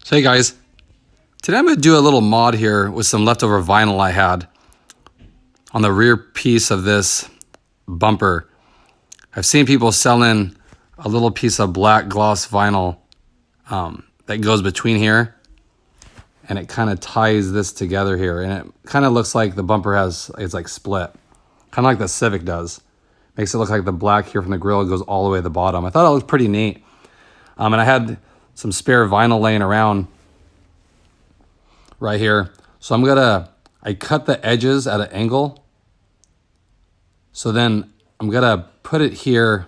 So hey guys, today I'm going to do a little mod here with some leftover vinyl I had on the rear piece of this bumper. I've seen people selling a little piece of black gloss vinyl that goes between here, and it kind of ties this together here, and it kind of looks like the bumper it's like split, kind of like the Civic does. Makes it look like the black here from the grill goes all the way to the bottom. I thought it looked pretty neat. And I had some spare vinyl laying around right here. So I cut the edges at an angle. So then I'm gonna put it here,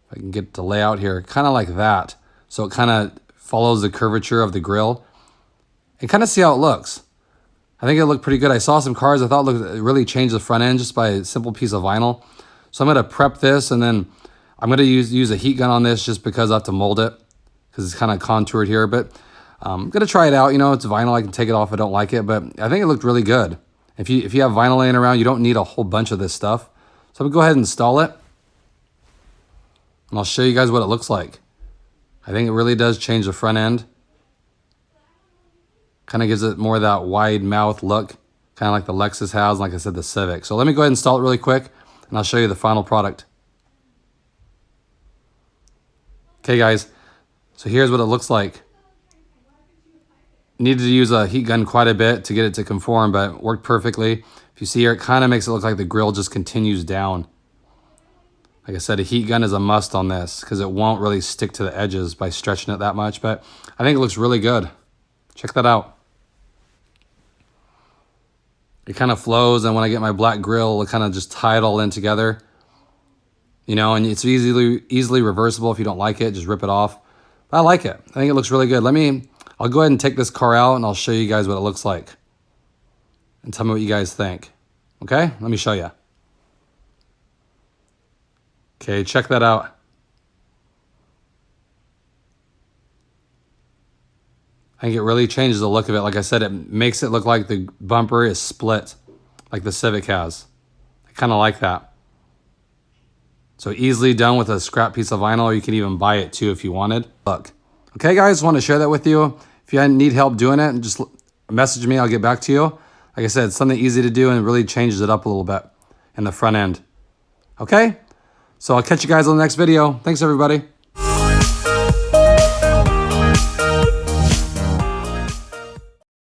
if I can get the layout here, kind of like that. So it kind of follows the curvature of the grill. And kind of see how it looks. I think it looked pretty good. I saw some cars I thought it really changed the front end just by a simple piece of vinyl. So I'm gonna prep this, and then I'm gonna use a heat gun on this just because I have to mold it, because it's kind of contoured here. But I'm gonna try it out. You know, it's vinyl. I can take it off if I don't like it, but I think it looked really good. If you have vinyl laying around, you don't need a whole bunch of this stuff. So I'm gonna go ahead and install it, and I'll show you guys what it looks like. I think it really does change the front end. Kind of gives it more of that wide mouth look, kind of like the Lexus has, like I said, the Civic. So let me go ahead and install it really quick, and I'll show you the final product. Okay guys, so here's what it looks like. Needed to use a heat gun quite a bit to get it to conform, but it worked perfectly. If you see here, it kind of makes it look like the grill just continues down. Like I said, a heat gun is a must on this because it won't really stick to the edges by stretching it that much, but I think it looks really good. Check that out. It kind of flows, and when I get my black grill, it'll kind of just tie it all in together. You know, and it's easily reversible. If you don't like it, just rip it off. But I like it. I think it looks really good. I'll go ahead and take this car out, and I'll show you guys what it looks like. And tell me what you guys think. Okay, let me show you. Okay, check that out. I think it really changes the look of it. Like I said, it makes it look like the bumper is split, like the Civic has. I kind of like that. So easily done with a scrap piece of vinyl, or you can even buy it too if you wanted. Look. Okay guys, want to share that with you. If you need help doing it, just message me, I'll get back to you. Like I said, it's something easy to do, and it really changes it up a little bit in the front end. Okay? So I'll catch you guys on the next video. Thanks everybody.